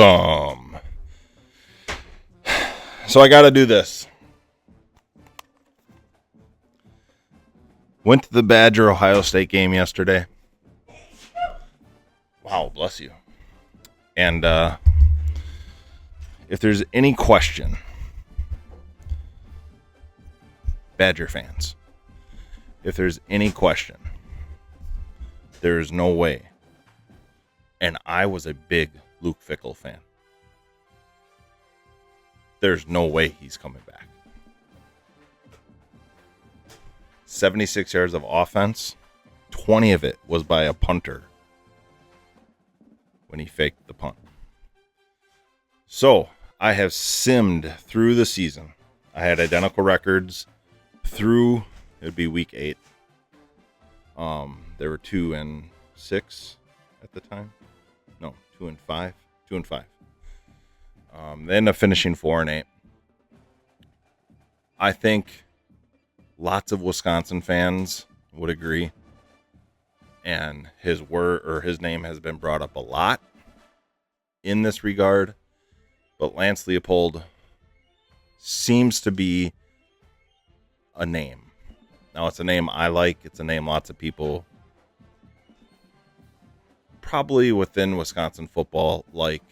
Welcome. So I got to do this. Went to the Badger-Ohio State game yesterday. Wow, bless you. And if there's any question, Badger fans, if there's any question, there is no way. And I was a big Luke Fickell fan. There's no way he's coming back. 76 yards of offense, 20 of it was by a punter when he faked the punt. So I have simmed through the season. I had identical records through, it would be week 8. There were 2-6 at the time. No, 2-5. 2-5. They ended up finishing 4-8. I think lots of Wisconsin fans would agree, and his name has been brought up a lot in this regard. But Lance Leopold seems to be a name. Now, it's a name I like. It's a name lots of people probably within Wisconsin football like.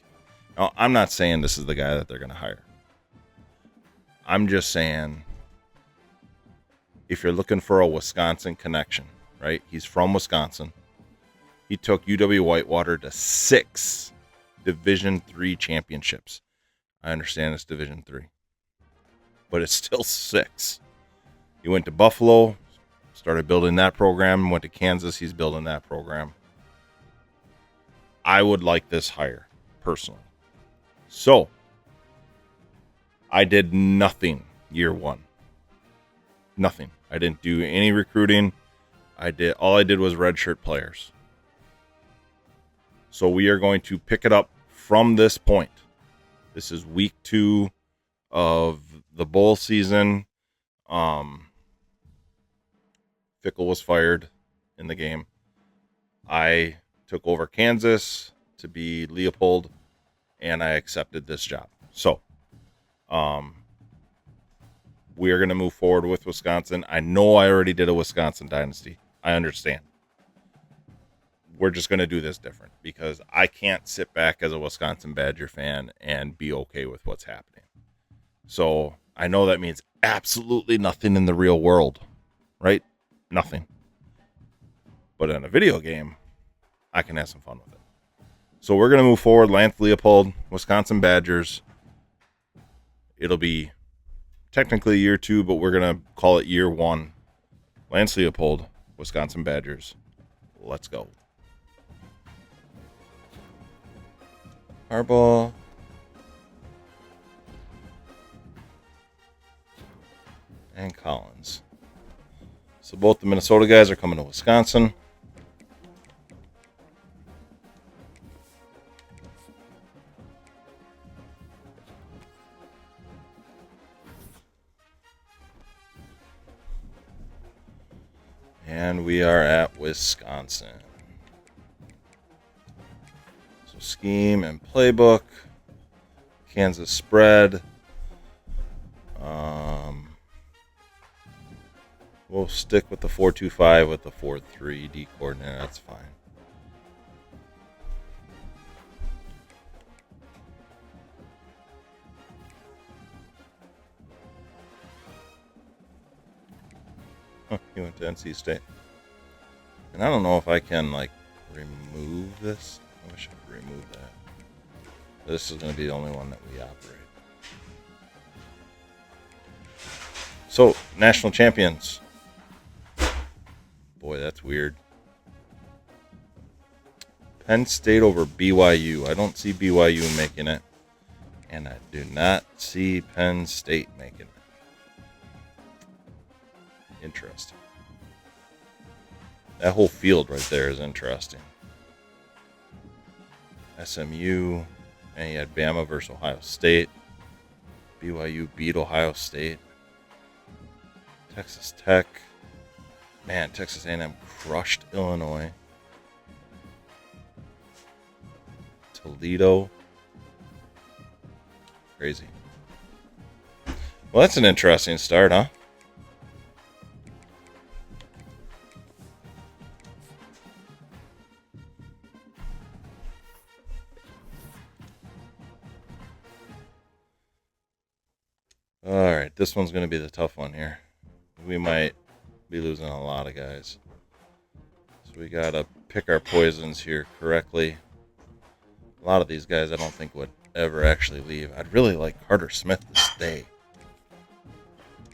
Now, I'm not saying this is the guy that they're going to hire. I'm just saying if you're looking for a Wisconsin connection, right? He's from Wisconsin. He took UW-Whitewater to 6 Division III championships. I understand it's Division III, but it's still 6. He went to Buffalo, started building that program, went to Kansas, he's building that program. I would like this hire, personally. So, I did nothing year 1. Nothing. I didn't do any recruiting. All I did was redshirt players. So we are going to pick it up from this point. This is week 2 of the bowl season. Fickell was fired in the game. I took over Kansas to be Leopold, and I accepted this job. So, we are going to move forward with Wisconsin. I know I already did a Wisconsin dynasty. I understand. We're just going to do this different because I can't sit back as a Wisconsin Badger fan and be okay with what's happening. So I know that means absolutely nothing in the real world, right? Nothing. But in a video game, I can have some fun with it. So we're going to move forward. Lance Leopold, Wisconsin Badgers. It'll be technically year 2, but we're going to call it year 1. Lance Leopold, Wisconsin Badgers. Let's go. Harbaugh. And Collins. So both the Minnesota guys are coming to Wisconsin. And we are at Wisconsin. So scheme and playbook. Kansas spread. We'll stick with the 4-2-5 with the 4-3 D coordinator. That's fine. He went to NC State. And I don't know if I can, remove this. I wish I could remove that. This is going to be the only one that we operate. So, national champions. Boy, that's weird. Penn State over BYU. I don't see BYU making it. And I do not see Penn State making it. Interesting. That whole field right there is interesting. SMU, and you had Bama versus Ohio State. BYU beat Ohio State. Texas Tech. Man, Texas A&M crushed Illinois. Toledo Crazy. Well, that's an interesting start, huh? All right, this one's going to be the tough one here. We might be losing a lot of guys. So we got to pick our poisons here correctly. A lot of these guys I don't think would ever actually leave. I'd really like Carter Smith to stay.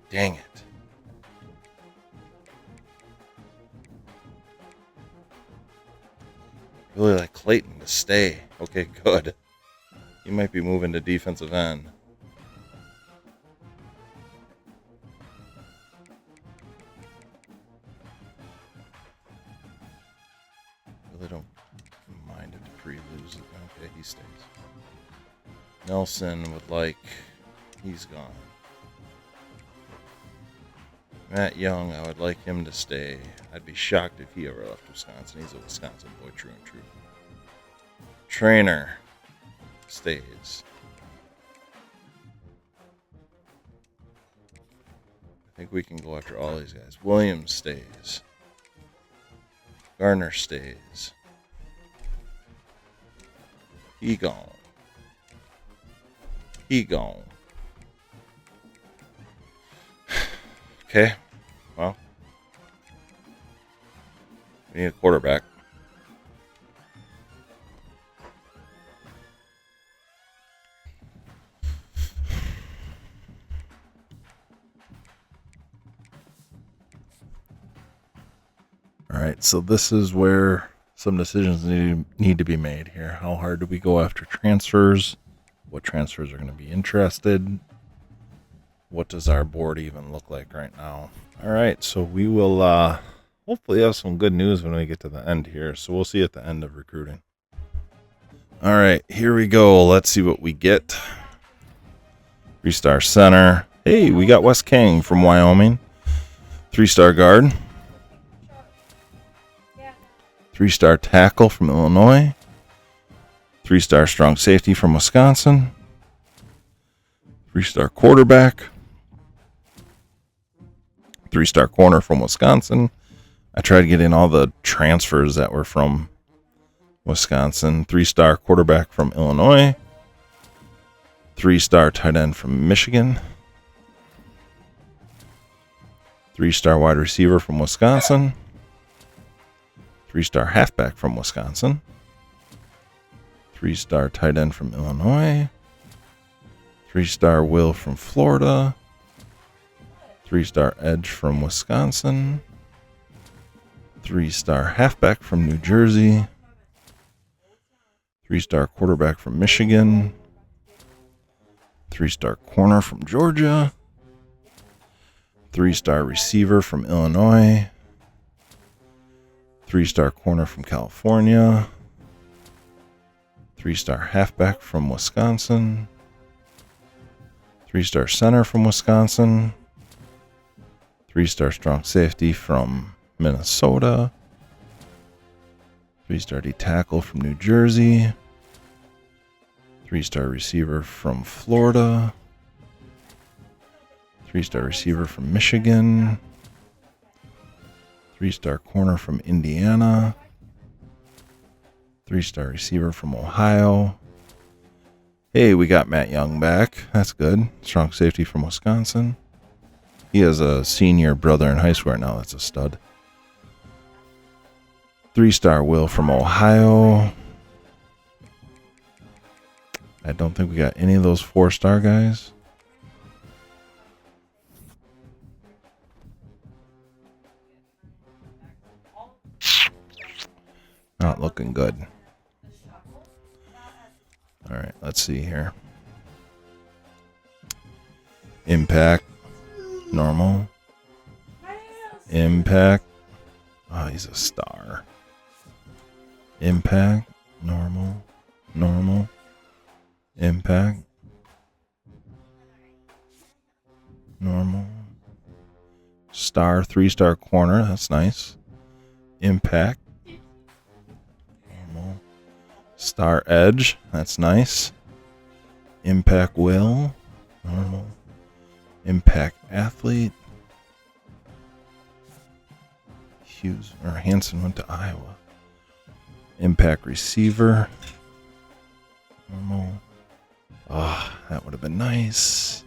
Dang it. Really like Clayton to stay. Okay, good. He might be moving to defensive end. Really don't mind if Dupree loses. Okay, he stays. Nelson would like... He's gone. Matt Young, I would like him to stay. I'd be shocked if he ever left Wisconsin. He's a Wisconsin boy, true and true. Trainer stays. I think we can go after all these guys. Williams stays. Garner stays. He gone. He gone. Okay. Well, we need a quarterback. All right, so this is where some decisions need to be made here. How hard do we go after transfers? What transfers are going to be interested? What does our board even look like right now? All right, so we will hopefully have some good news when we get to the end here. So we'll see at the end of recruiting. All right, here we go. Let's see what we get. 3-star center. Hey, we got Wes King from Wyoming. 3-star guard. 3-star tackle from Illinois. 3-star strong safety from Wisconsin. 3-star quarterback. 3-star corner from Wisconsin. I tried getting all the transfers that were from Wisconsin. 3-star quarterback from Illinois. 3-star tight end from Michigan. 3-star wide receiver from Wisconsin. 3-star halfback from Wisconsin. 3-star tight end from Illinois. 3-star Will from Florida. 3-star edge from Wisconsin. 3-star halfback from New Jersey. 3-star quarterback from Michigan. 3-star corner from Georgia. 3-star receiver from Illinois. 3-star corner from California. 3-star halfback from Wisconsin. 3-star center from Wisconsin. 3-star strong safety from Minnesota. 3-star D tackle from New Jersey. 3-star receiver from Florida. 3-star receiver from Michigan. 3-star corner from Indiana. 3-star receiver from Ohio. Hey, we got Matt Young back. That's good. Strong safety from Wisconsin. He has a senior brother in high school right now. That's a stud. 3-star Will from Ohio. I don't think we got any of those 4-star guys. Not looking good. All right, let's see here. Impact. Normal. Impact. Oh, he's a star. Impact. Normal. Normal. Impact. Normal. Star. 3-star corner. That's nice. Impact. Normal. Star edge. That's nice. Impact Will. Normal. Impact Athlete. Hughes or Hanson went to Iowa. Impact Receiver. Normal. Ah, that would have been nice.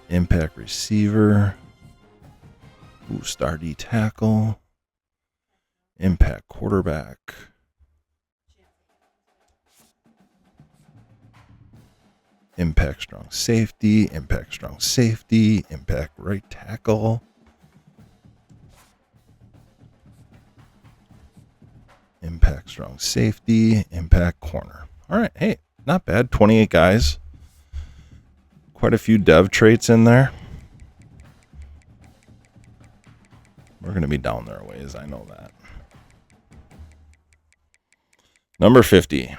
Impact Receiver. Ooh, Star D Tackle. Impact Quarterback. Impact Strong Safety. Impact Strong Safety. Impact Right Tackle. Impact Strong Safety. Impact Corner. All right. Hey, not bad. 28 guys. Quite a few dev traits in there. We're going to be down there a ways. I know that. Number 50.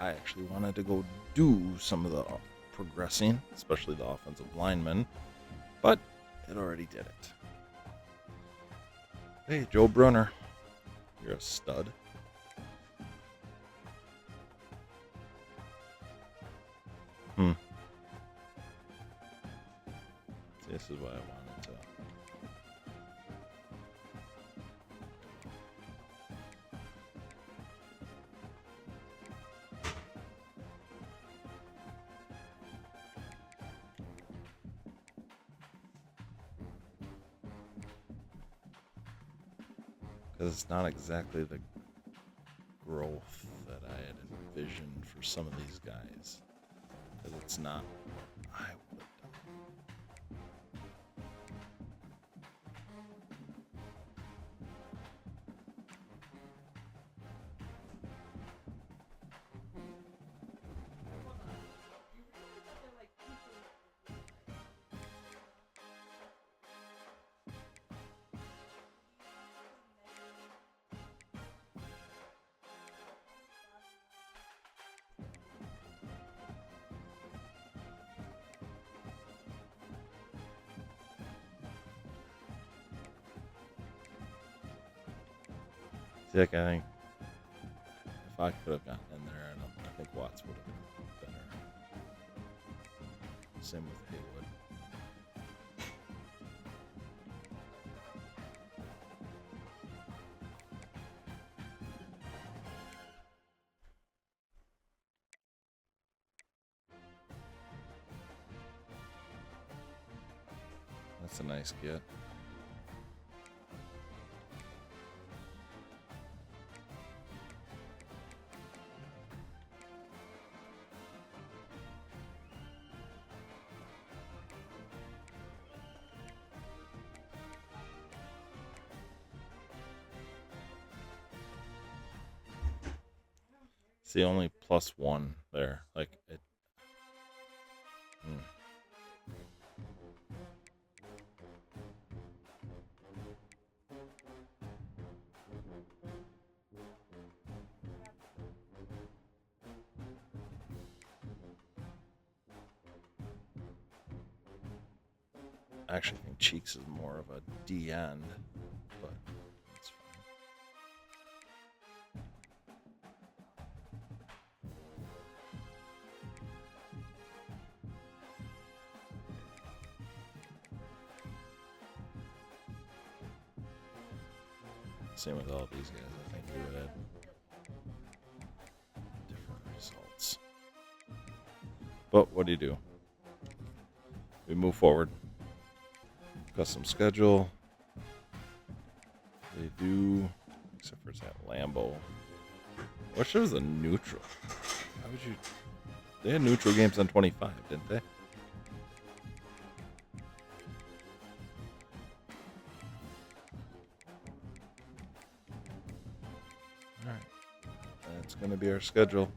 I actually wanted to go do some of the progressing, especially the offensive linemen, but it already did it. Hey, Joe Brunner. You're a stud. This is what I wanted to. Because it's not exactly the growth that I had envisioned for some of these guys. Because it's not. I would have done. See, like, I think if I could have gotten in there, I think Watts would have been better. Same with Haywood. That's a nice get. See, only +1 there. Like it. I actually think Cheeks is more of a D end, but that's fine. Same with all these guys. I think we would have different results. But what do? We move forward. Custom schedule. They do, except for that Lambeau. I wish there was a neutral. How would you? They had neutral games on 25, didn't they? All right, that's going to be our schedule.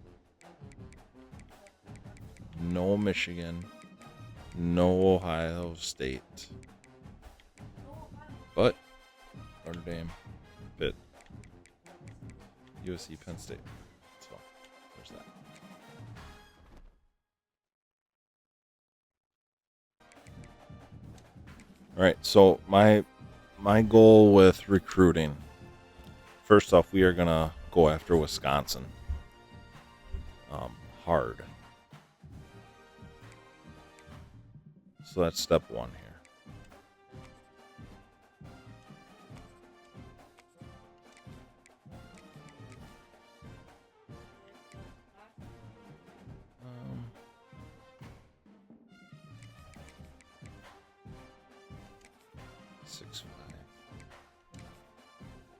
No Michigan, no Ohio State. But Notre Dame, Pitt, USC, Penn State. So there's that. All right. So my goal with recruiting. First off, we are gonna go after Wisconsin hard. So that's step one here.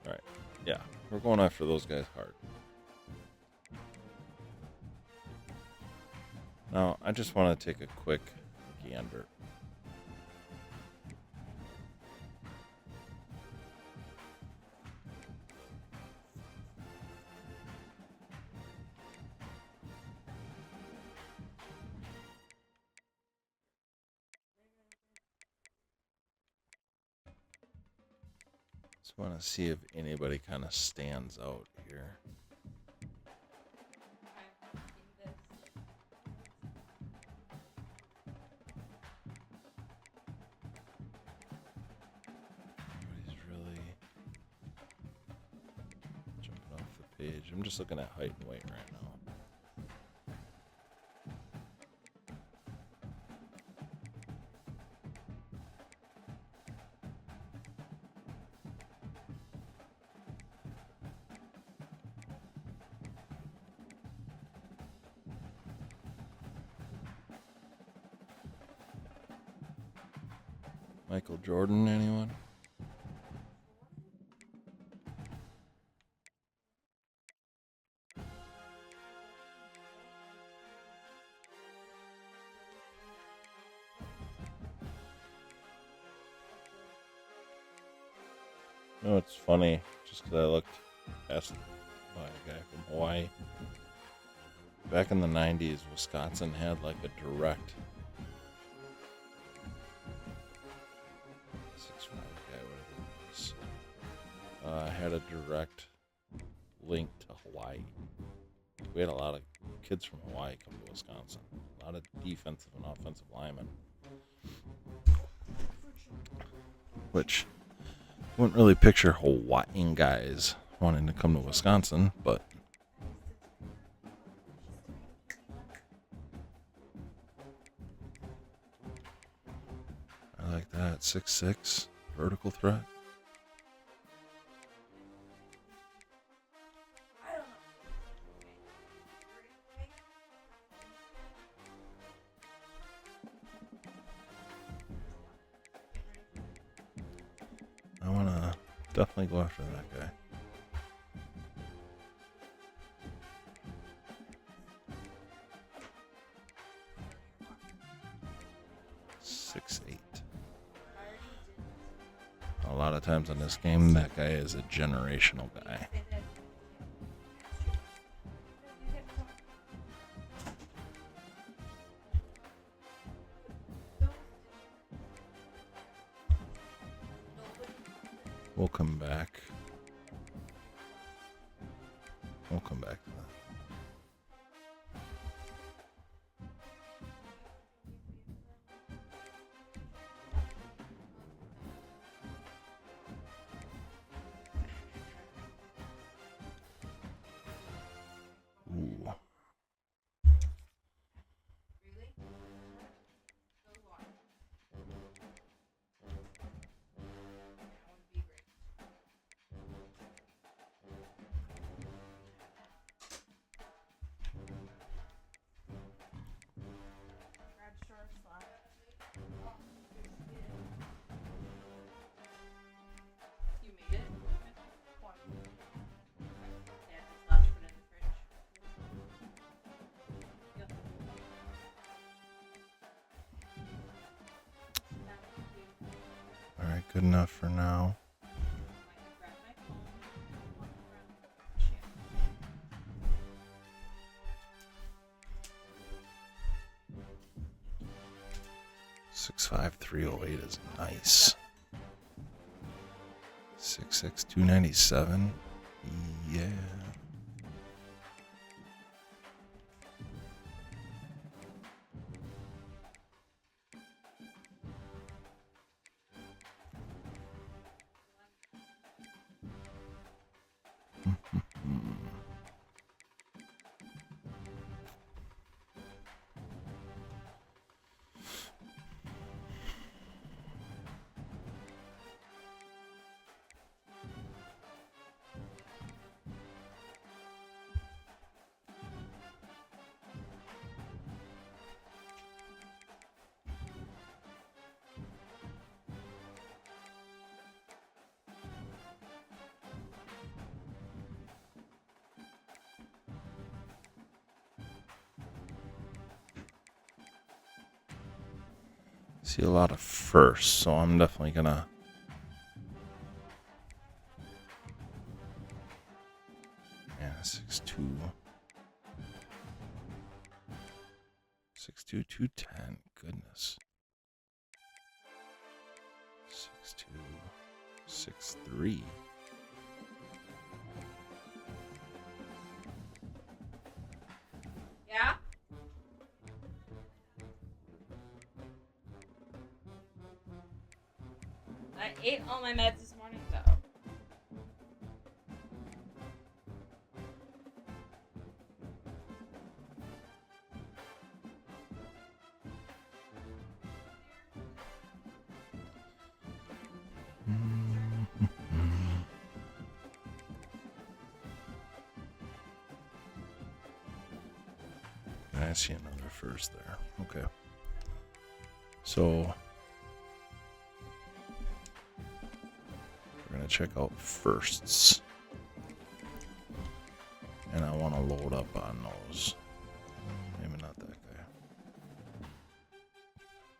Alright, yeah, we're going after those guys hard. Now, I just want to take a quick gander. Just want to see if anybody kind of stands out here. Nobody's really jumping off the page. I'm just looking at height and weight right now. Michael Jordan, anyone? You know, it's funny, just because I looked past by a guy from Hawaii. Back in the 90s, Wisconsin had like a direct 6'5" guy, whatever it was, had a direct link to Hawaii. We had a lot of kids from Hawaii come to Wisconsin. A lot of defensive and offensive linemen. Which wouldn't really picture Hawaiian guys wanting to come to Wisconsin, but I like that. 6'6", vertical threat. I want to definitely go after that guy. A lot of times in this game, that guy is a generational guy. We'll come back. We'll come back to that. Ooh. All right, good enough for now. $65308 is nice. 66297. Yeah. See a lot of firsts, so I'm definitely gonna. Yeah, 6'2". 6'2", 210. Goodness. 6'2", 6'3". Yeah? I ate all my meds this morning, though. I see another first there. Okay. So we're going to check out firsts. And I want to load up on those. Maybe not that guy.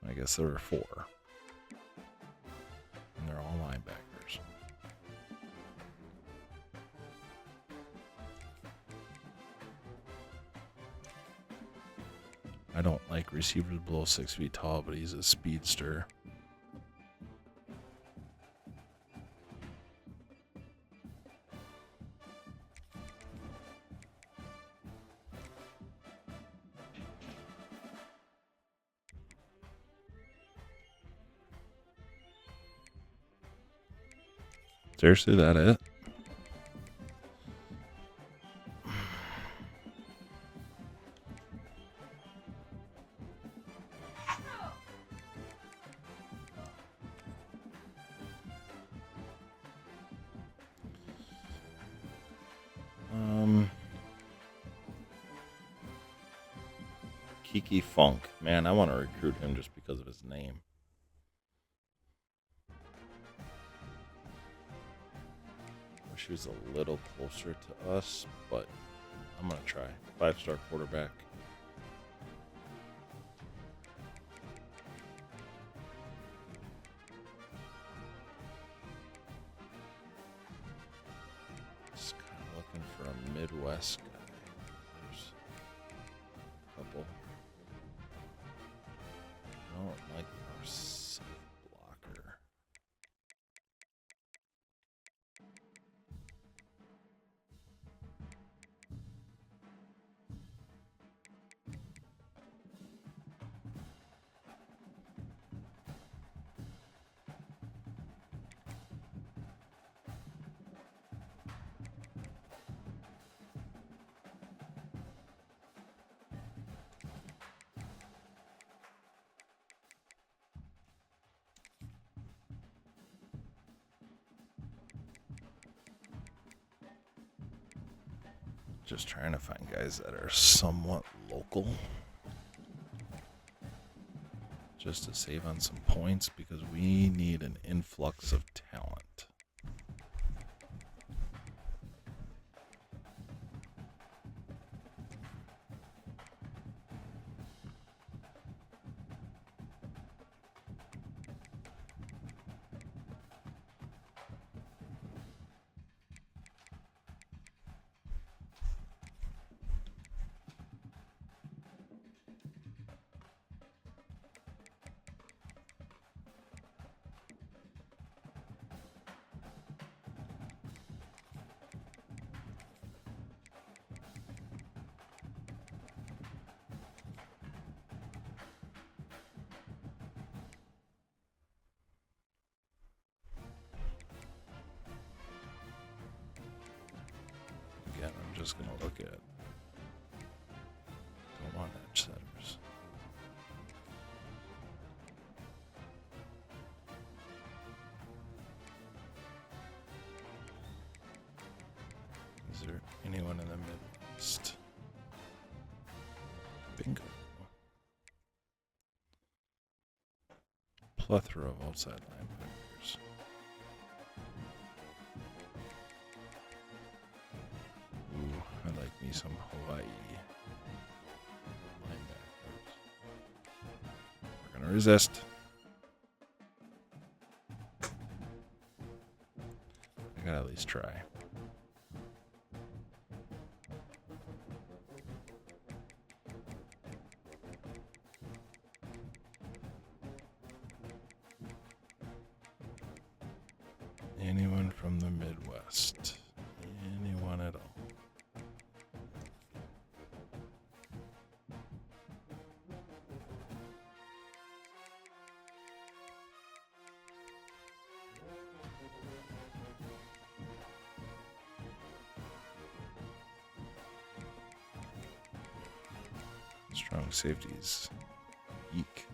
I guess there were 4. And they're all linebackers. I don't like receivers below 6 feet tall, but he's a speedster. Seriously, that it? Kiki Funk. Man, I want to recruit him just because of his name. Wish he was a little closer to us, but I'm going to try. 5-star quarterback. Just kind of looking for a Midwest guy. There's a couple. I don't like our safe blocker. Just trying to find guys that are somewhat local. Just to save on some points because we need an influx of talent. Again, I'm just going to look at. Don't want edge setters. Is there anyone in the Midwest? Bingo. Plethora of outside linebackers. Ooh, I like me some Hawaii linebackers. We're gonna resist. I gotta at least try. Anyone from the Midwest? Anyone at all? Strong safeties. Eek.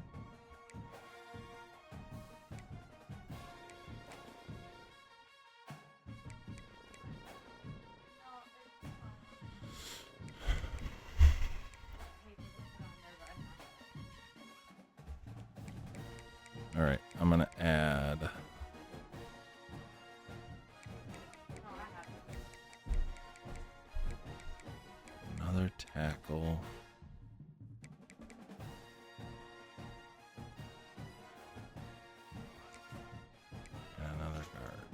All right, I'm going to add another tackle. And another guard.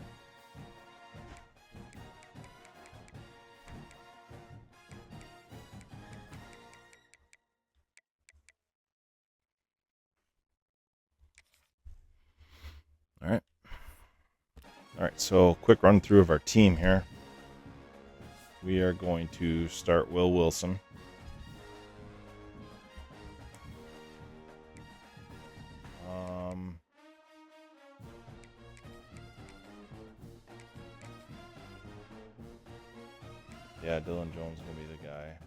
All right, so quick run through of our team here. We are going to start Will Wilson. Yeah, Dylan Jones is going to be the guy.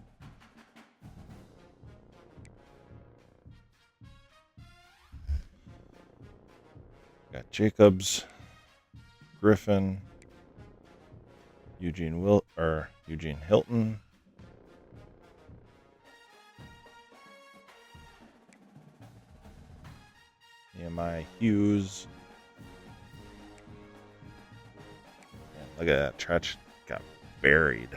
Got Jacobs, Griffin, Eugene Hilton, Nehemiah Hughes. Man, look at that. Tretch got buried.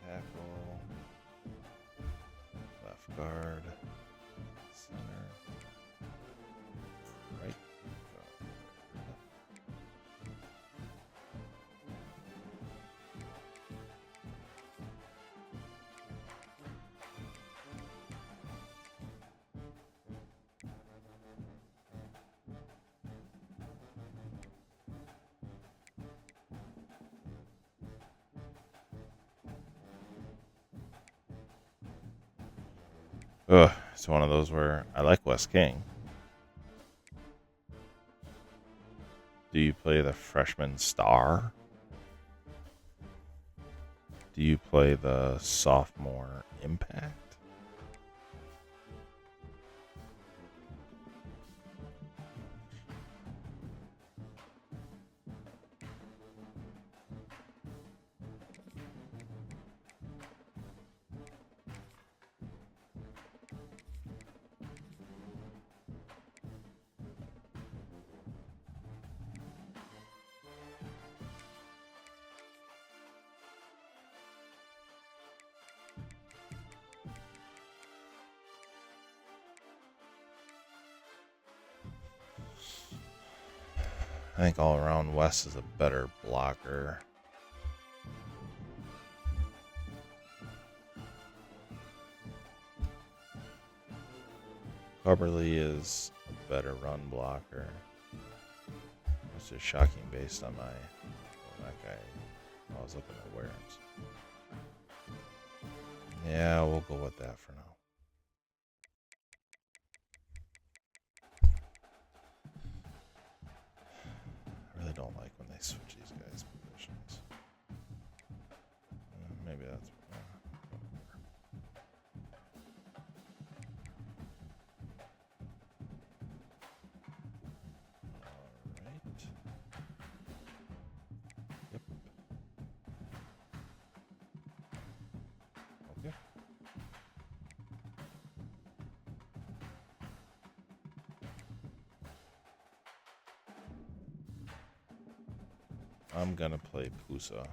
Tackle, left guard, center, right guard. Ugh, it's one of those where I like Wes King. Do you play the freshman star? Do you play the sophomore impact? I think all around Wes is a better blocker. Coverly is a better run blocker. It's just shocking based on that guy. I was looking at Warren's. Yeah, we'll go with that for now. I really don't like when they switch these guys' positions. Maybe that's... I'm going to play Pusa.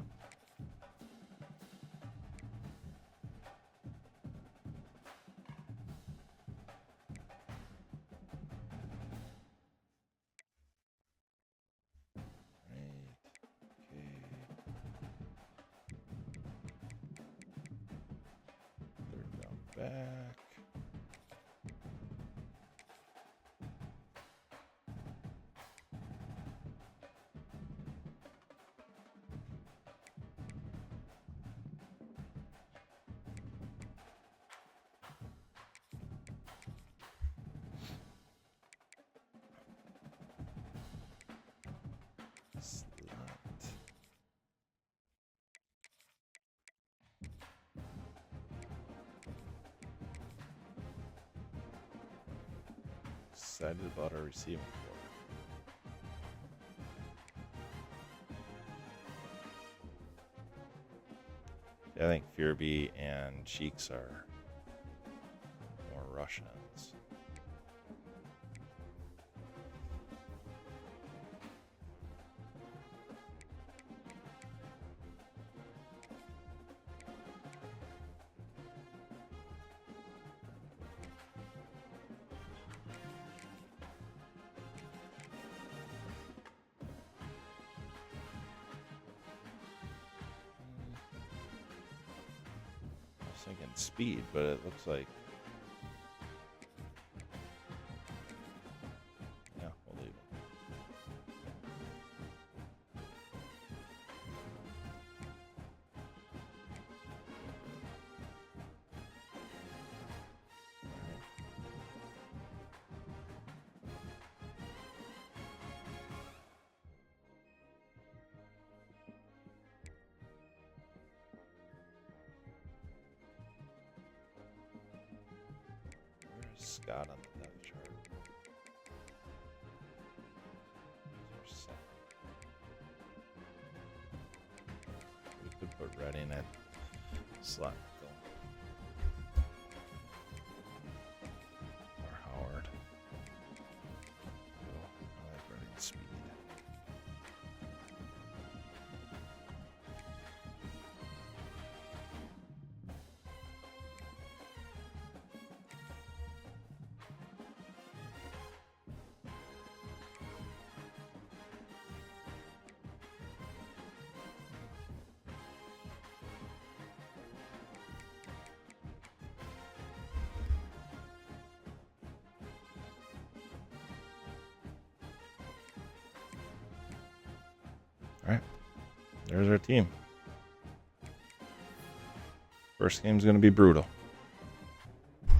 Back. Excited about our receiving core. I think Fearby and Cheeks are more Russians. Thinking speed, but it looks like we'll leave it. Scott on the depth chart. We could put Red in at slot. Or Howard. I like running speed. All right, there's our team. First game's going to be brutal.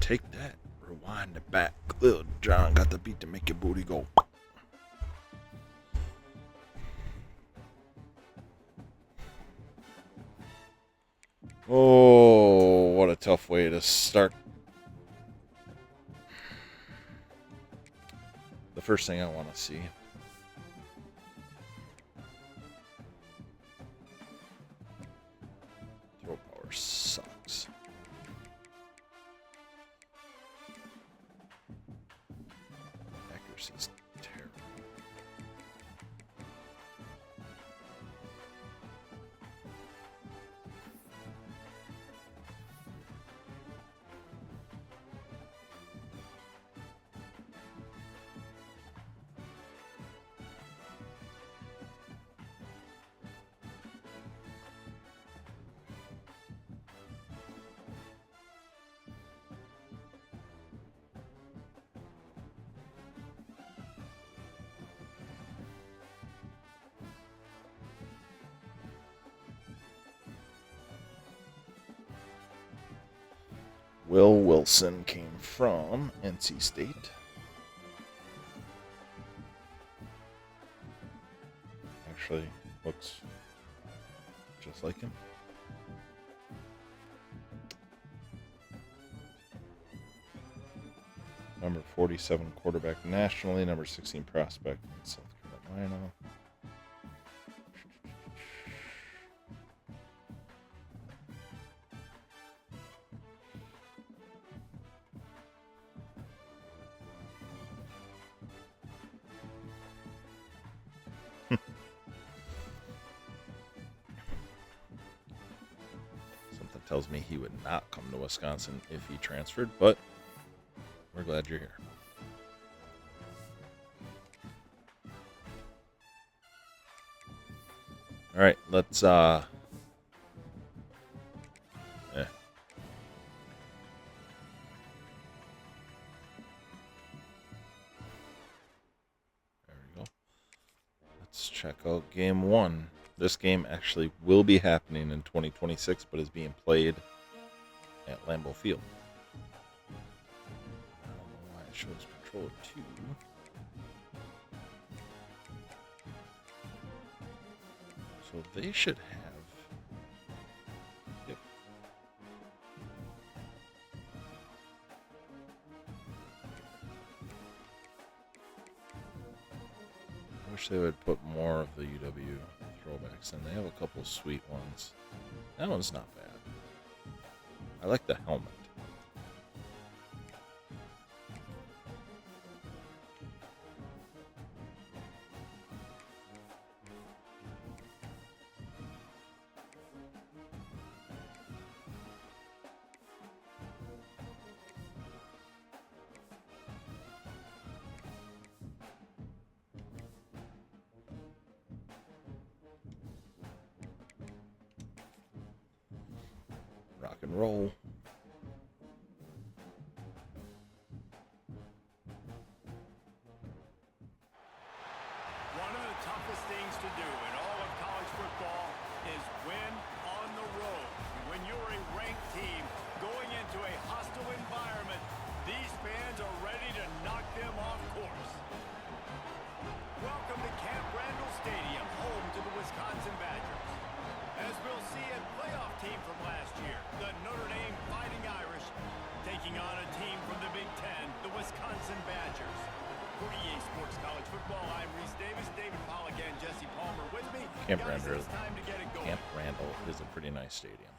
Take that. Rewind it back. Little John got the beat to make your booty go. Oh, what a tough way to start. The first thing I want to see. Throw power sucks. Accuracy's terrible. Will Wilson came from NC State. Actually looks just like him. Number 47 quarterback nationally, number 16 prospect in South Carolina. tells me he would not come to Wisconsin if he transferred, but we're glad you're here. All right, let's There we go. Let's check out game 1. This game actually will be happening in 2026, but is being played at Lambeau Field. I don't know why it shows controller 2. So they should have. Yep. I wish they would put more of the UW throwbacks in. They have a couple sweet ones. That one's not bad. I like the helmet. Rock and roll. One of the toughest things to do in all of college football is win on the road. When you're a ranked team going into a hostile environment, these fans are ready to knock them off course. Welcome to Camp Randall Stadium, home to the Wisconsin Badgers. As we'll see, a playoff team from last year, the Notre Dame Fighting Irish, taking on a team from the Big Ten, the Wisconsin Badgers. For EA Sports College Football, I'm Reese Davis, David Pollock, and Jesse Palmer with me. Camp Guys, Randall. it's time to get it going. Camp Randall is a pretty nice stadium.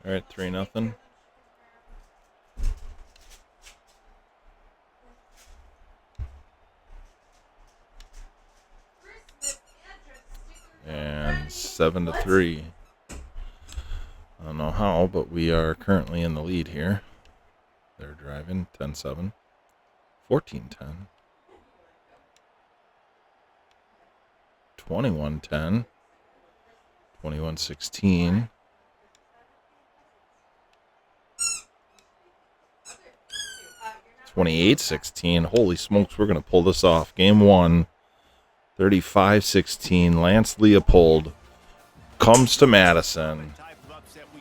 All right, 3-0. And 7-3. I don't know how, but we are currently in the lead here. They're driving 10-7, 14-10, 21-10, 21-16. 28-16. Holy smokes, we're going to pull this off. Game 1, 35-16. Lance Leopold comes to Madison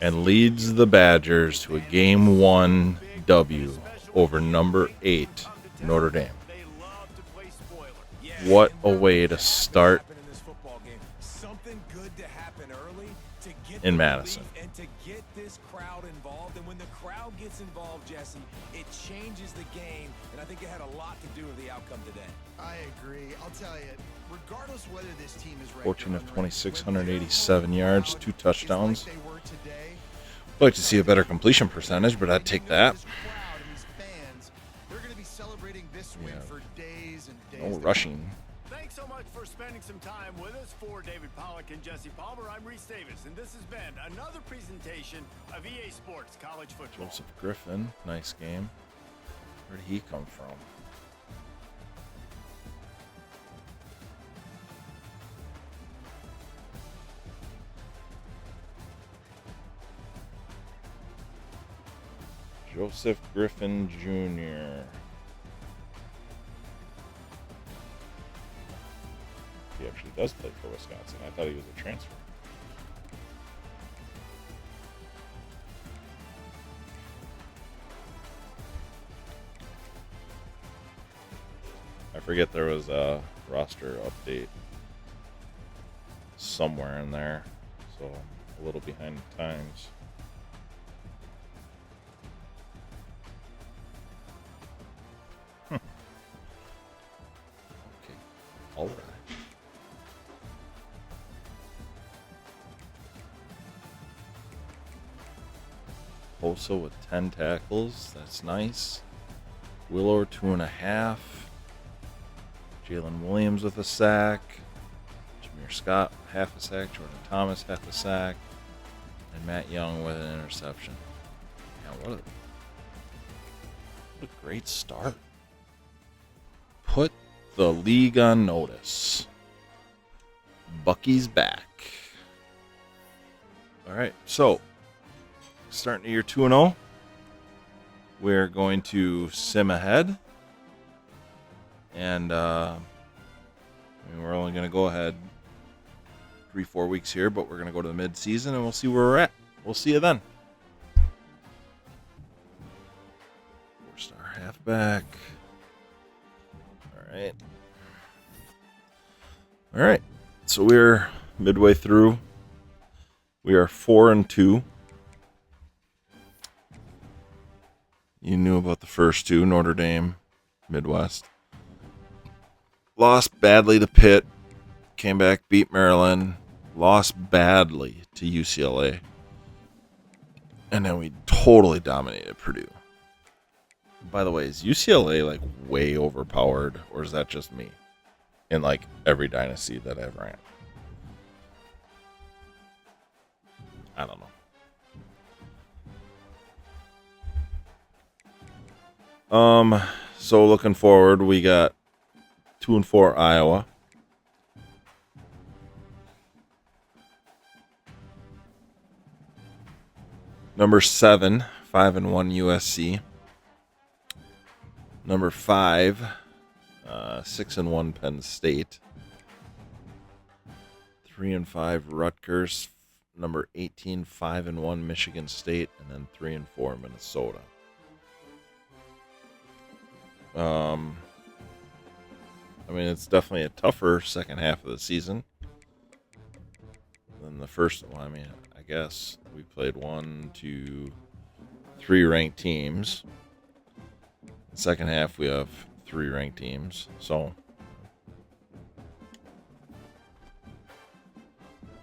and leads the Badgers to a Game 1 W over number 8, Notre Dame. What a way to start in Madison. And to get this crowd involved, and when the crowd gets involved, Jesse, it changes the game, and I think it had a lot to do with the outcome today. I agree. I'll tell you, regardless whether this team is 14 of 26, 187 yards, 2 touchdowns. I'd like to see a better completion percentage, but I'd take that. No rushing. Thanks so much for spending some time with us. For David Pollock and Jesse Palmer, I'm Reese Davis, and this has been another presentation of EA Sports College Football. Joseph Griffin, nice game. Where did he come from? Joseph Griffin Jr. He actually does play for Wisconsin. I thought he was a transfer. I forget there was a roster update somewhere in there, so I'm a little behind the times. All right. Bosa with 10 tackles. That's nice. Willow 2.5. Jalen Williams with a sack. Jameer Scott half a sack. Jordan Thomas half a sack. And Matt Young with an interception. Yeah, what a great start. Put the league on notice. Bucky's back. All right, so starting the year 2-0. We're going to sim ahead. And we're only going to go ahead 3-4 weeks here, but we're going to go to the mid-season and we'll see where we're at. We'll see you then. 4-star halfback. All right. So we're midway through. We are 4-2. You knew about the first two, Notre Dame, Midwest. Lost badly to Pitt. Came back, beat Maryland. Lost badly to UCLA. And then we totally dominated Purdue. By the way, is UCLA like way overpowered, or is that just me? In like every dynasty that I've ran. I don't know. So looking forward, we got 2-4 Iowa. Number 7, 5-1 USC. Number 5, 6-1 Penn State. 3-5 Rutgers. Number 18, 5-1 Michigan State, and then 3-4 Minnesota. I mean, it's definitely a tougher second half of the season than the first one. I mean, I guess we played 1, 2, 3 ranked teams. The second half, we have 3 ranked teams. So,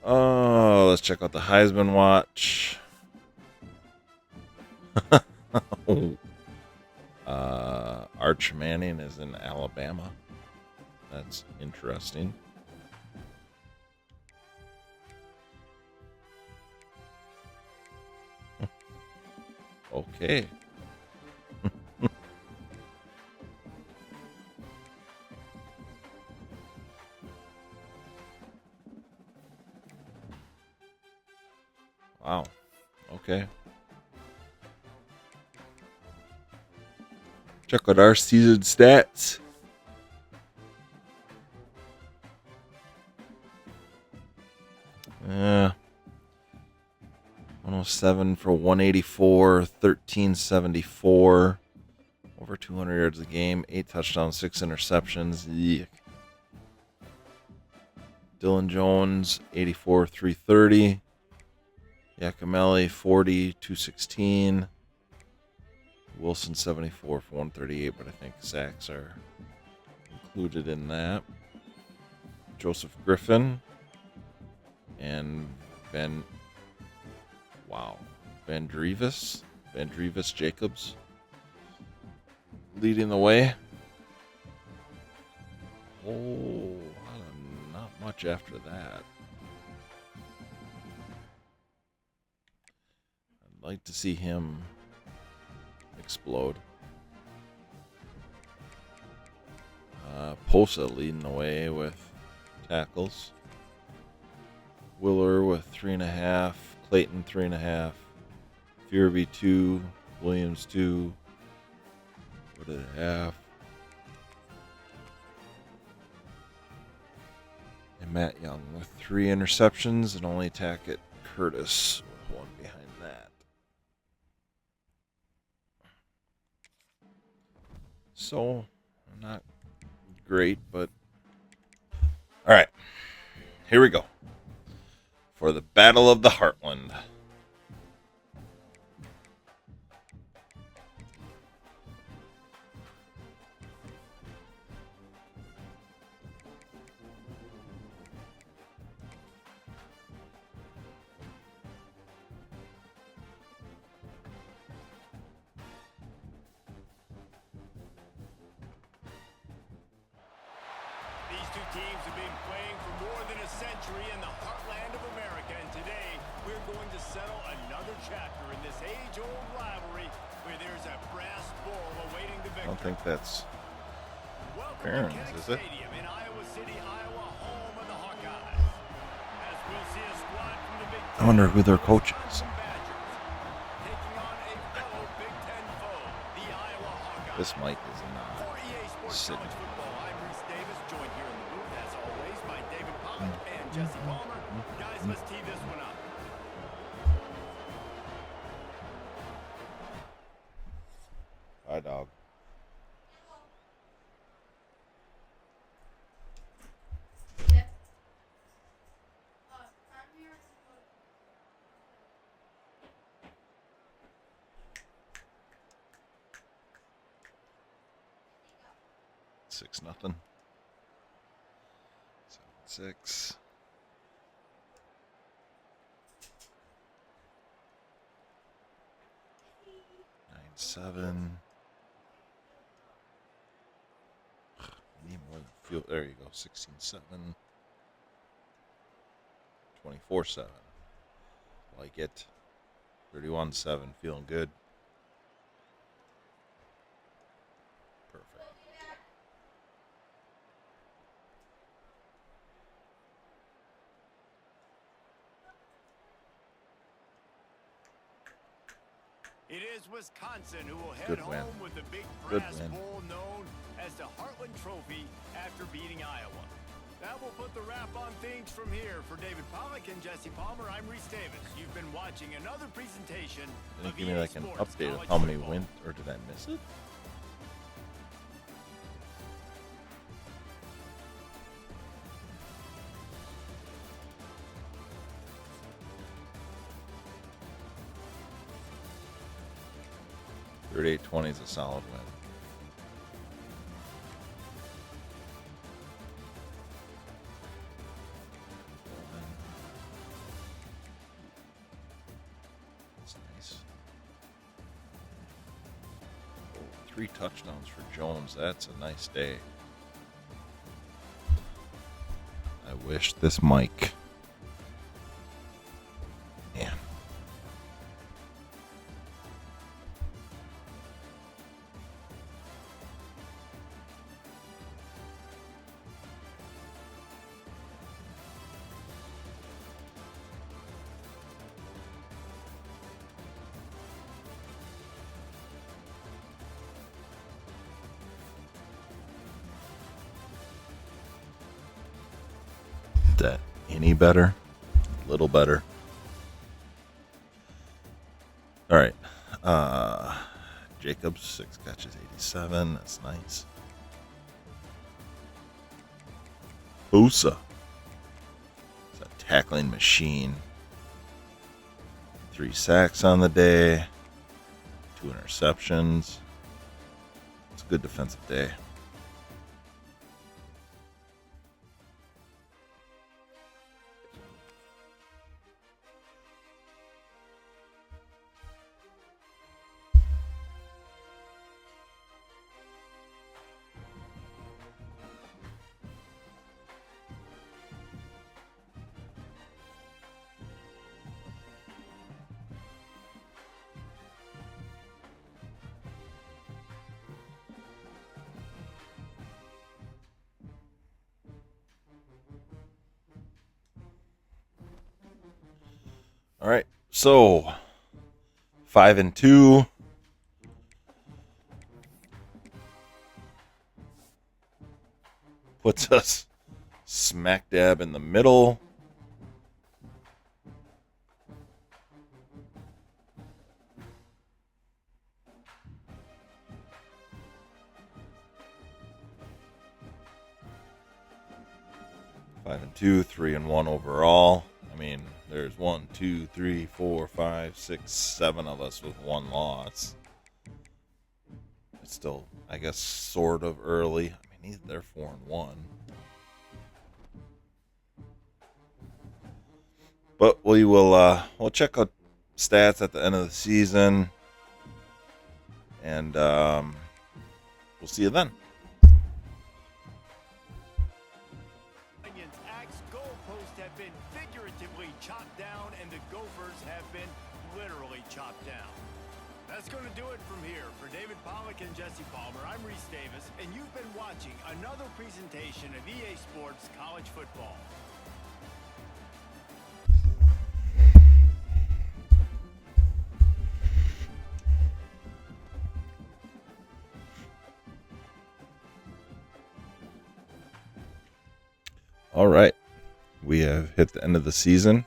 let's check out the Heisman Watch. Arch Manning is in Alabama. That's interesting. Okay. Wow. Okay. Check out our season stats. Yeah. 107 for 184, 1374. Over 200 yards a game, 8 touchdowns, 6 interceptions. Yuck. Dylan Jones, 84, 330. Yakimelli, 40, 216. Wilson, 74 for 138, but I think sacks are included in that. Joseph Griffin and Ben Drevis Jacobs leading the way. Oh, not much after that. I'd like to see him explode. Posa leading the way with tackles. Willer with 3.5. Clayton 3.5. Fearby 2. Williams 2. What did it have? And Matt Young with 3 interceptions, and only Tackett Curtis with 1 behind that. So, not great, but all right. Here we go. For the Battle of the Heartland. These two teams have been playing for more than a century in the heartland of America, and today we're going to settle another chapter in this age-old rivalry where there's a brass bull awaiting the victor. I don't think that's Welcome Barons, to Kinnick is it? Stadium in Iowa City, Iowa, home of the Hawkeyes. As we'll see a squad from the Big Ten, I wonder who their the coach is. Wisconsin Badgers, taking on a fellow Big Ten foe, the Iowa Hawkeyes. This mic is not For EA Sports sitting. College Football, I'm Reese Davis, joined here in the booth, as always, by David Pollock and Jesse Palmer. Guys, let's tee this one up. Hi, dog. Six nothing. 7-6. Nine, 7. Need more than fuel. There you go. 16-7. 24-7. Like it. 31-7. Feeling good. Perfect. It is Wisconsin who will head Good win. home with the big Good brass win. bowl known as the Heartland Trophy after beating Iowa. That will put the wrap on things from here. For David Pollock and Jesse Palmer, I'm Reese Davis. You've been watching another presentation Can you of give me EA like an Sports update of College how many Football. went, or did I miss it? $38-20 is a solid win. That's nice. 3 touchdowns for Jones. That's a nice day. I wish this mic. Man. That any better? A little better. All right. Jacobs, 6 catches, 87. That's nice. Bosa. It's a tackling machine. 3 sacks on the day. 2 interceptions. It's a good defensive day. All right, so 5-2. Puts us smack dab in the middle. Five and 2, 3-1 overall. I mean, there's 1, 2, 3, 4, 5, 6, 7 of us with 1 loss. It's still, I guess, sort of early. I mean, they're 4-1. But we will we'll check out stats at the end of the season, and we'll see you then. Max, goalposts have been figuratively chopped down, and the Gophers have been literally chopped down. That's going to do it from here. For David Pollack and Jesse Palmer, I'm Reese Davis, and you've been watching another presentation of EA Sports College Football. All right. We have hit the end of the season. You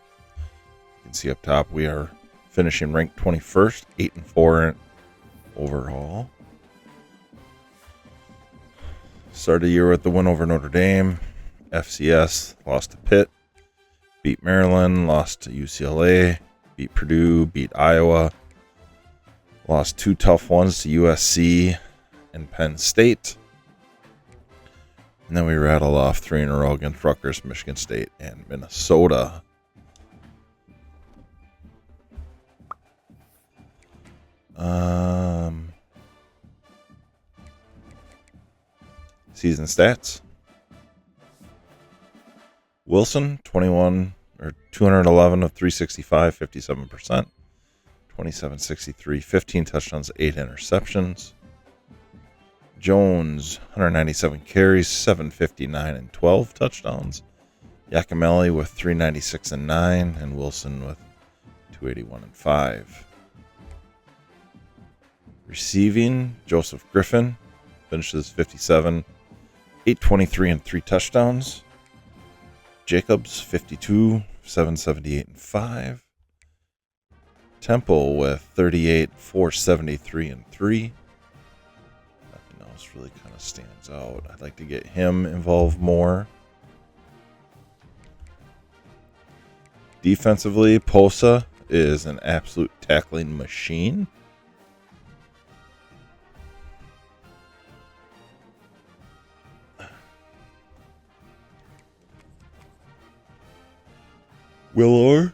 can see up top we are finishing ranked 21st, 8-4 overall. Started the year with the win over Notre Dame. FCS lost to Pitt, beat Maryland, lost to UCLA, beat Purdue, beat Iowa. Lost 2 tough ones to USC and Penn State. And then we rattled off 3 in a row against Rutgers, Michigan State, and Minnesota. Season stats. Wilson, 211 of 365, 57%. 2763, 15 touchdowns, 8 interceptions. Jones, 197 carries, 759 and 12 touchdowns. Yakimelli with 396 and 9, and Wilson with 281 and 5. Receiving, Joseph Griffin finishes 57, 823 and 3 touchdowns. Jacobs, 52, 778 and 5. Temple with 38, 473 and 3. Nothing else really kind of stands out. I'd like to get him involved more. Defensively, Posa is an absolute tackling machine. Willor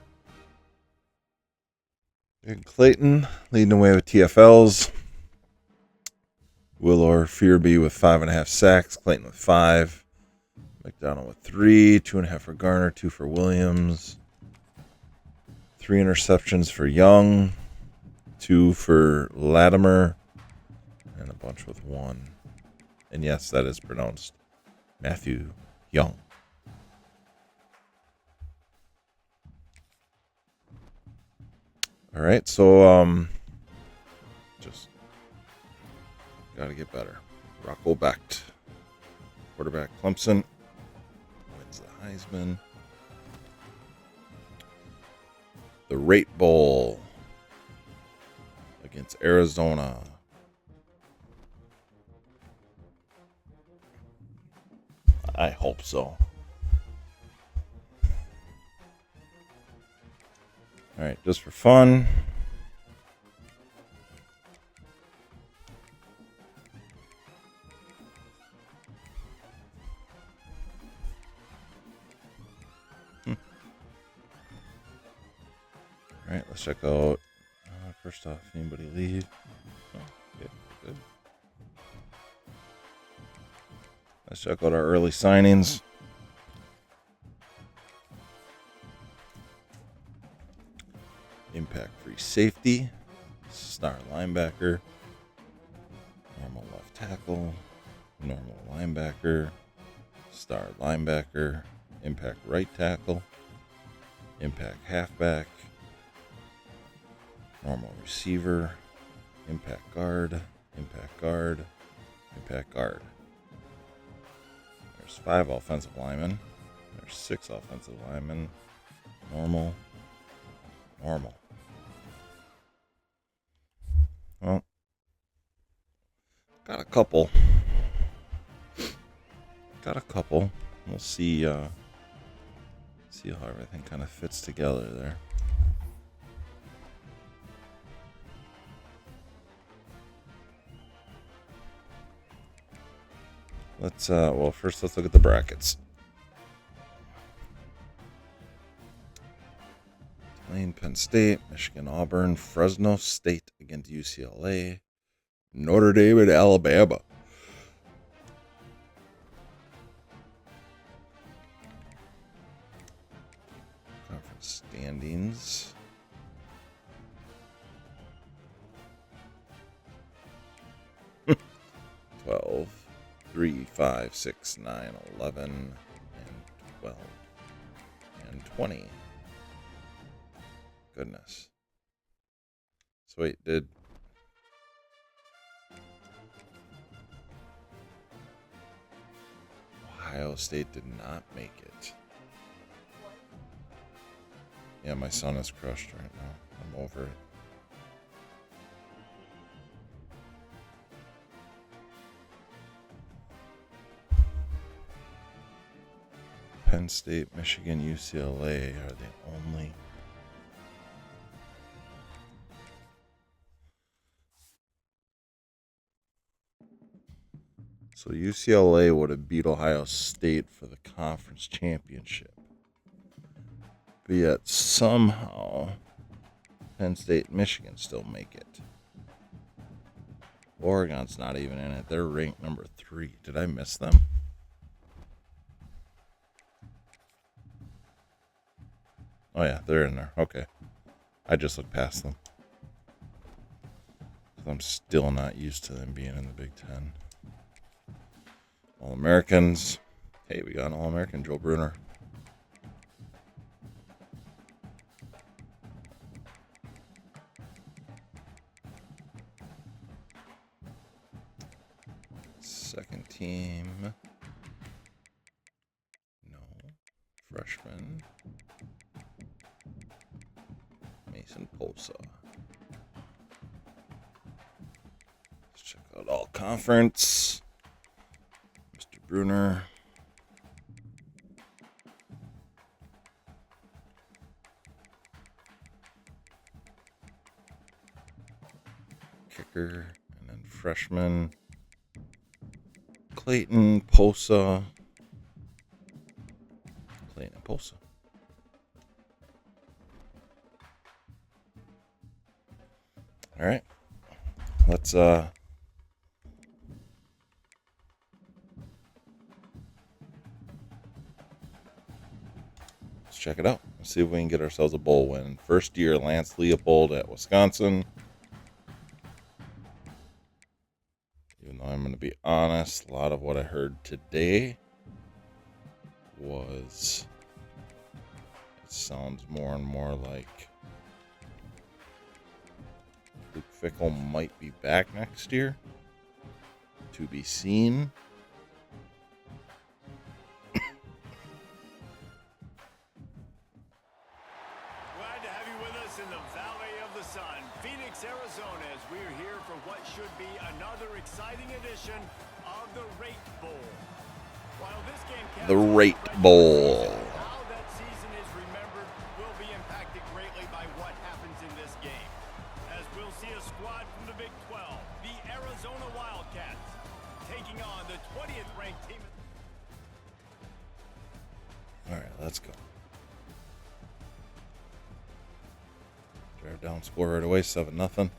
and Clayton leading the way with TFLs. Willor, Fearby with 5.5 sacks. Clayton with 5. McDonald with 3. 2.5 for Garner. 2 for Williams. 3 interceptions for Young. 2 for Latimer. And a bunch with 1. And yes, that is pronounced Matthew Young. All right, so just got to get better. Rocco Becht, quarterback Clemson, wins the Heisman. The Rate Bowl against Arizona. I hope so. All right, just for fun. All right, let's check out. First off, anybody leave? Oh, okay, good. Let's check out our early signings. Impact free safety, star linebacker, normal left tackle, normal linebacker, star linebacker, impact right tackle, impact halfback, normal receiver, impact guard, impact guard, impact guard. There's 5 offensive linemen. There's 6 offensive linemen. Normal. Normal. Well, got a couple. We'll see. See how everything kind of fits together there. Let's well, first let's look at the brackets. Tulane, Penn State, Michigan, Auburn, Fresno State against UCLA, Notre Dame, and Alabama. Standings. $12, $3, $5, $6, $9, $11, and $12, and $20. Goodness. So wait, did Ohio State did not make it? Yeah, my son is crushed right now. I'm over it. Penn State, Michigan, UCLA are the only. So UCLA would have beat Ohio State for the conference championship. But yet somehow Penn State and Michigan still make it. Oregon's not even in it. They're ranked number 3. Did I miss them? Oh yeah, they're in there. Okay. I just looked past them. I'm still not used to them being in the Big Ten. All-Americans. Hey, we got an All-American, Joe Bruner. Second team. No. Freshman. Mason Posa. Let's check out all conference. Mr. Bruner. Kicker. And then freshman. Clayton Posa. Clayton Posa. All right. Let's check it out. Let's see if we can get ourselves a bowl win. First year Lance Leopold at Wisconsin. Even though I'm going to be honest, a lot of what I heard today was, it sounds more and more like Luke Fickell might be back next year. To be seen. Glad to have you with us in the Valley of the Sun, Phoenix, Arizona, as we're here for what should be another exciting edition of the Rate Bowl. While this game The Rate Bowl. how that season is remembered will be impacted greatly by what happens in this game. As we'll see a squad from the Big 12, the Arizona Wildcats, taking on the 20th ranked team. All right, let's go. Drive down, score right away, 7-0.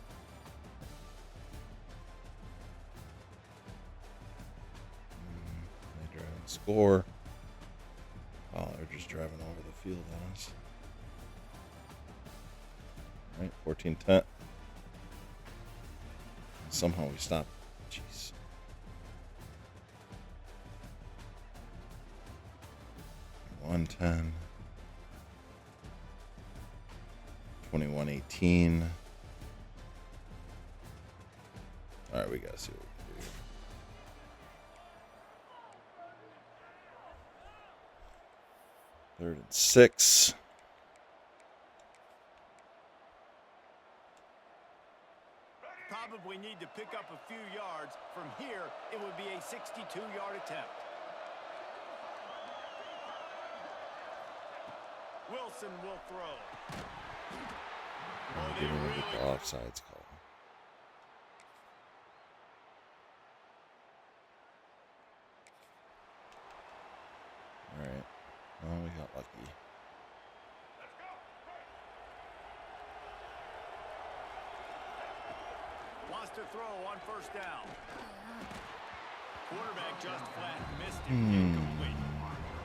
They drive and score. Oh, they're just driving over the field on us. All right, 14-10. Somehow we stop. Jeez. $110. 21-18. All right, we gotta see what we can do. Third and 6. Probably need to pick up a few yards. From here, it would be a 62-yard attempt. Wilson will throw. We're getting rid of the offsides call. All right. Well, we got lucky. Wants to throw on first down. Quarterback just flat missed it. Incomplete.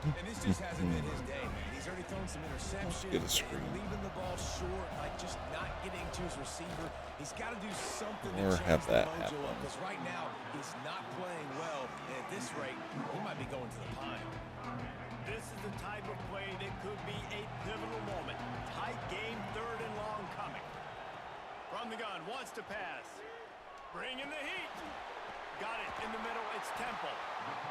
And this just hasn't been his day, man. He's already thrown some interceptions Get a screen. and leaving the ball short, like just not getting to his receiver. He's got to do something Or to have change that the mojo happen. up, because right now he's not playing well. And at this rate, he might be going to the pine. This is the type of play that could be a pivotal moment. Tight game, third and long coming. From the gun, wants to pass. Bring in the heat. Got it in the middle. It's Temple.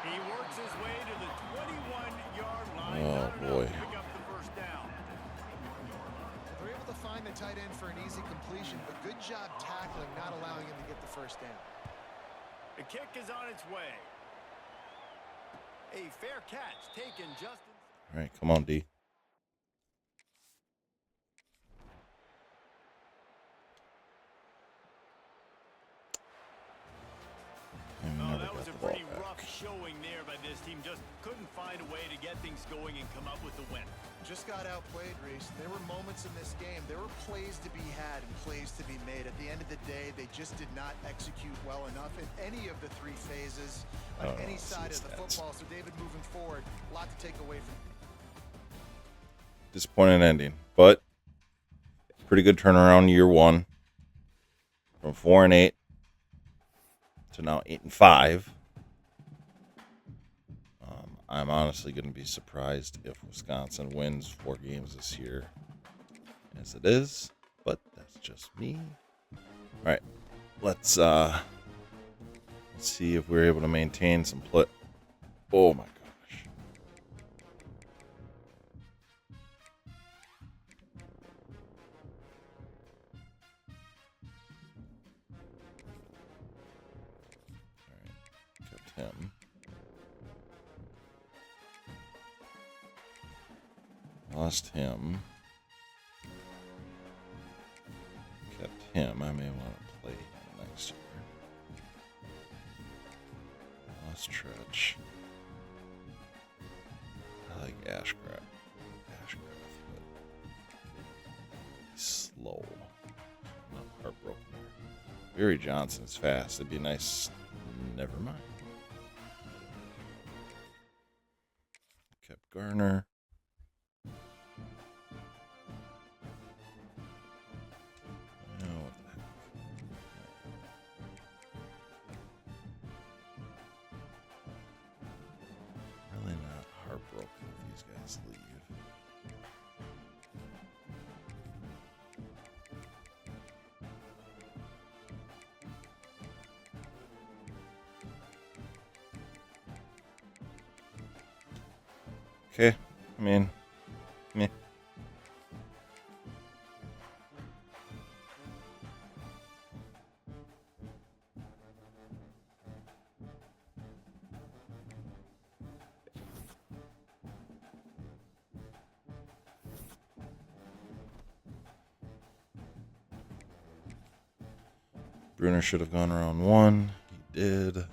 He works his way to the 21-yard line. Oh, Not enough boy. to pick up the first down. They're able to find the tight end for an easy completion, but good job tackling, not allowing him to get the first down. The kick is on its way. A fair catch taken just in. All right, come on, D. And we Oh, never that was got a the ball pretty back. rough showing there by this team. Just couldn't find a way to get things going and come up with the win. Just got outplayed, Reese. There were moments in this game. There were plays to be had and plays to be made. At the end of the day, they just did not execute well enough in any of the three phases on any side of the football. So, David, moving forward, a lot to take away from. Disappointing ending, but pretty good turnaround year one from 4-8 to now 8-5. I'm honestly going to be surprised if Wisconsin wins 4 games this year, as it is, but that's just me. All right, let's see if we're able to maintain some play. Oh my gosh. Kept him. Lost him. Kept him. I may want to play him next year. Lost Tretch. I like Ashcraft, but he's slow. I'm not heartbroken here. Barry Johnson's fast. It'd be nice. Never mind. Kept Garner. Oh, what the heck. Really not heartbroken if these guys leave. Okay, I mean, meh. Bruner should have gone around 1. He did.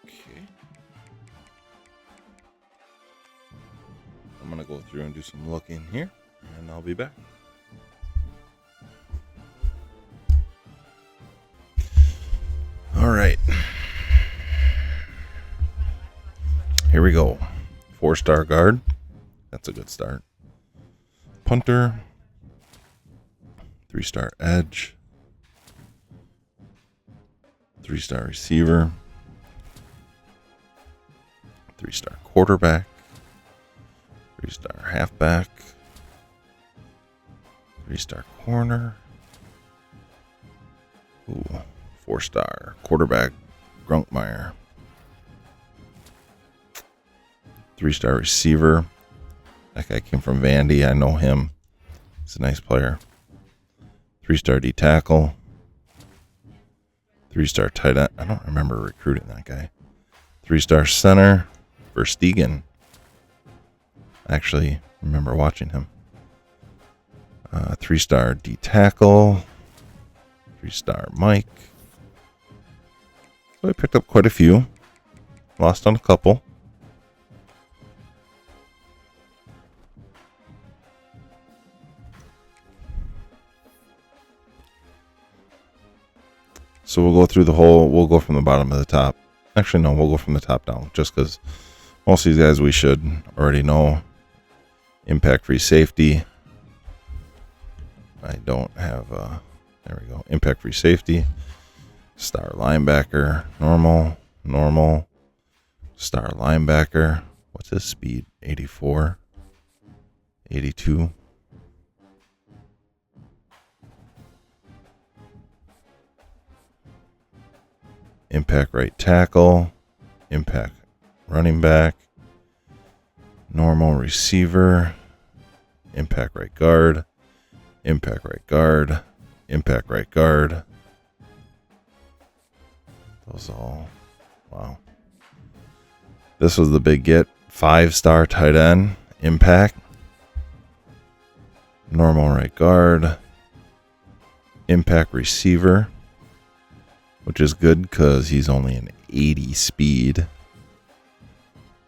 Okay. I'm going to go through and do some looking here, and I'll be back. All right. Here we go. 4-star guard. That's a good start. Punter. 3-star edge. 3-star receiver. 3-star quarterback. 3-star halfback. 3-star corner. Ooh, 4-star quarterback Grunkmeyer. 3-star receiver. That guy came from Vandy. I know him. He's a nice player. 3-star D tackle. 3-star tight end. I don't remember recruiting that guy. 3-star center for Verstegen. I actually remember watching him. 3-star D tackle. 3-star Mike. So I picked up quite a few. Lost on a couple. So we'll go through the whole, we'll go from the bottom to the top. Actually, no, we'll go from the top down, just because most of these guys we should already know. Impact free safety. I don't have, there we go. Impact free safety. Star linebacker. Normal. Star linebacker. What's his speed? 84. 82. Impact right tackle, impact running back, normal receiver, impact right guard, impact right guard, impact right guard. Those all, wow. This was the big get. 5-star tight end, impact, normal right guard, impact receiver, which is good because he's only an 80 speed.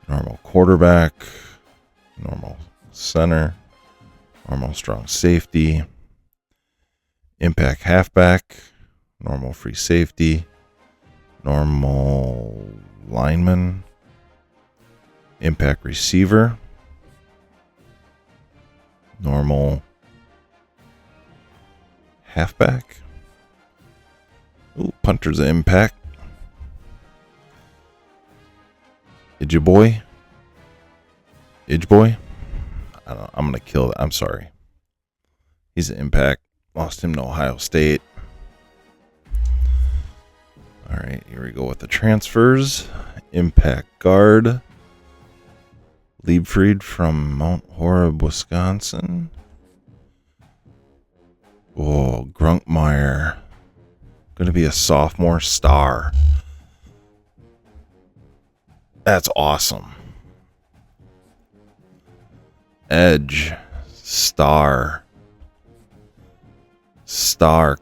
Normal quarterback. Normal center. Normal strong safety. Impact halfback. Normal free safety. Normal lineman. Impact receiver. Normal halfback. Ooh, punter's an impact. Idge boy. I don't know. I'm going to kill that. I'm sorry. He's an impact. Lost him to Ohio State. All right, here we go with the transfers. Impact guard. Liebfried from Mount Horeb, Wisconsin. Oh, Grunkmeyer. Going to be a sophomore star. That's awesome. Edge. Star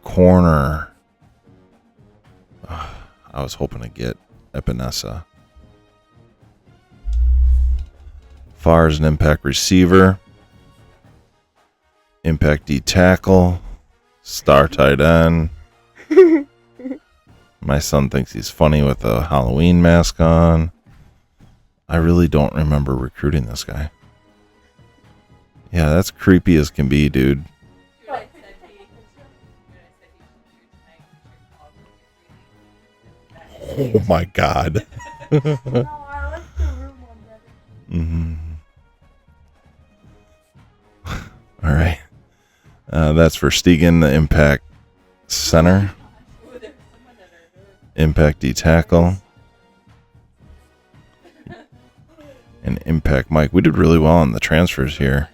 corner. I was hoping to get Epinesa. Far's an impact receiver. Impact D tackle. Star tight end. My son thinks he's funny with a Halloween mask on. I really don't remember recruiting this guy. Yeah, that's creepy as can be, dude. Oh my god. Mm-hmm. All right. That's for Verstegen, the impact center. Impact D tackle. And impact Mike. We did really well on the transfers here.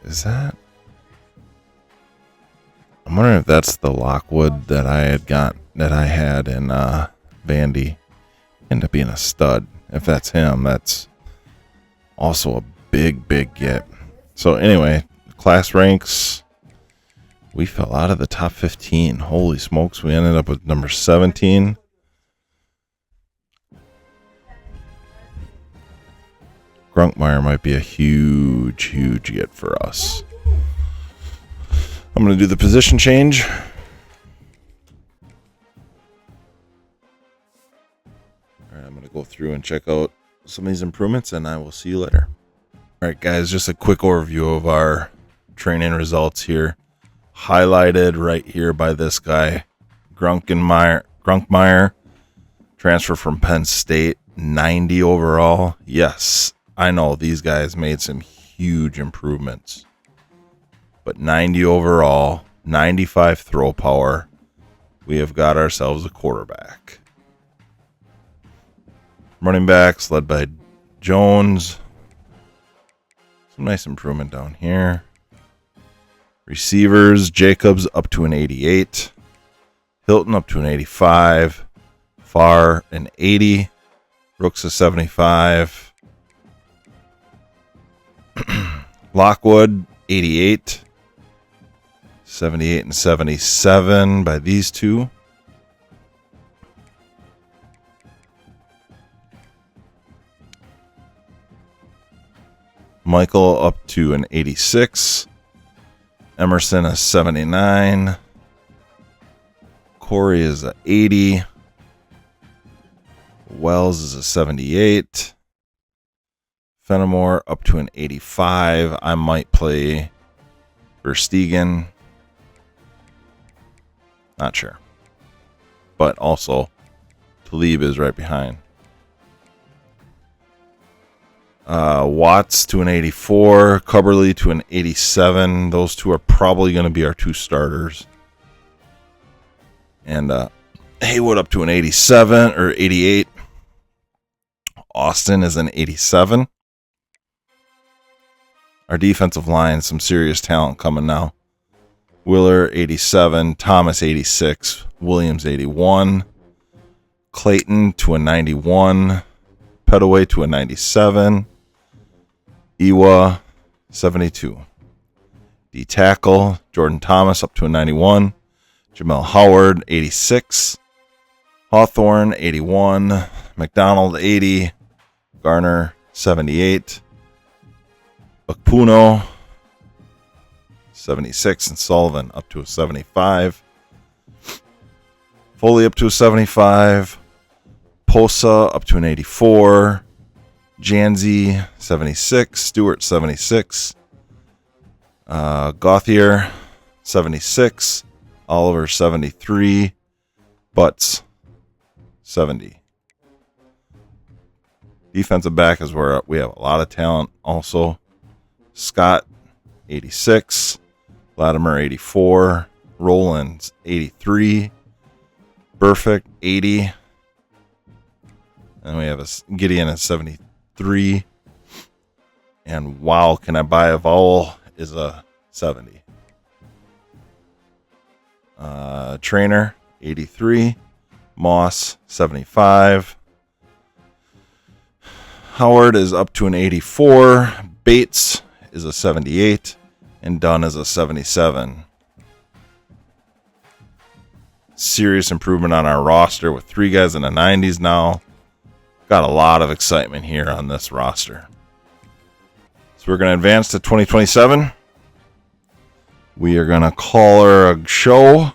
Is that? I'm wondering if that's the Lockwood that I had in Vandy. Ended up being a stud. If that's him, that's also a big get. So anyway, class ranks. We fell out of the top 15. Holy smokes, we ended up with number 17. Grunkmeyer might be a huge get for us. I'm going to do the position change. All right, I'm going to go through and check out some of these improvements, and I will see you later. All right, guys, just a quick overview of our training results here. Highlighted right here by this guy, Grunkmeyer, transfer from Penn State, 90 overall. Yes, I know these guys made some huge improvements. But 90 overall, 95 throw power, we have got ourselves a quarterback. Running backs led by Jones. Some nice improvement down here. Receivers, Jacobs up to an 88. Hilton up to an 85. Farr an 80. Brooks a 75. Lockwood 88. 78 and 77 by these two. Michael up to an 86. Emerson a 79. Corey is a 80. Wells is a 78. Fenimore up to an 85. I might play Verstegen. Not sure. But also, Talib is right behind. Watts to an 84. Cubberly to an 87. Those two are probably going to be our two starters. And Haywood up to an 87 or 88. Austin is an 87. Our defensive line, some serious talent coming now. Willer, 87. Thomas, 86. Williams, 81. Clayton to a 91. Petaway to a 97. Iwa, 72. D-tackle, Jordan Thomas up to a 91. Jamel Howard, 86. Hawthorne, 81. McDonald, 80. Garner, 78. Okpuno, 76. And Sullivan up to a 75. Foley up to a 75. Posa up to an 84. Janzi, 76. Stewart, 76. Gauthier, 76. Oliver, 73. Butts, 70. Defensive back is where we have a lot of talent also. Scott, 86. Latimer, 84. Rollins, 83. Perfect, 80. And we have a Gideon at 73. And wow, can I buy a vowel is a 70. Trainer, 83. Moss, 75. Howard is up to an 84. Bates is a 78. And Dunn is a 77. Serious improvement on our roster with 3 guys in the 90s now. Got a lot of excitement here on this roster. So we're going to advance to 2027. We are going to call her a show.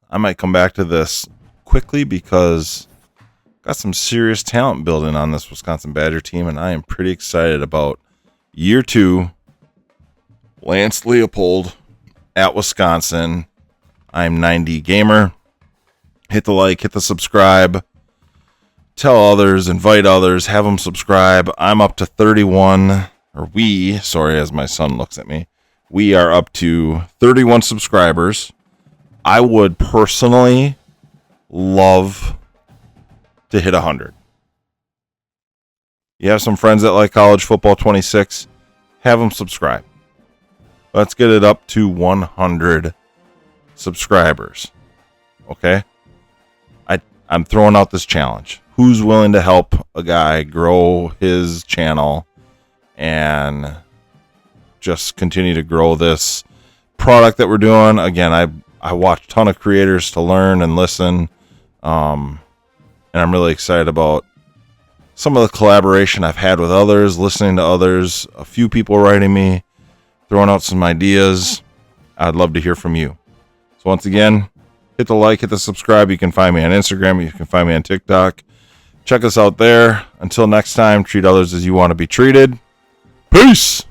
I might come back to this quickly because got some serious talent building on this Wisconsin Badger team, and I am pretty excited about year 2. Lance Leopold at Wisconsin. I'm 90 Gamer. Hit the like, hit the subscribe. Tell others, invite others, have them subscribe. I'm up to 31, or we, sorry, as my son looks at me. We are up to 31 subscribers. I would personally love to hit 100. You have some friends that like College Football 26, have them subscribe. Let's get it up to 100 subscribers. Okay? I'm throwing out this challenge. Who's willing to help a guy grow his channel and just continue to grow this product that we're doing? Again, I watch a ton of creators to learn and listen. And I'm really excited about some of the collaboration I've had with others, listening to others, a few people writing me, throwing out some ideas. I'd love to hear from you. So once again, hit the like, hit the subscribe. You can find me on Instagram. You can find me on TikTok. Check us out there. Until next time, treat others as you want to be treated. Peace!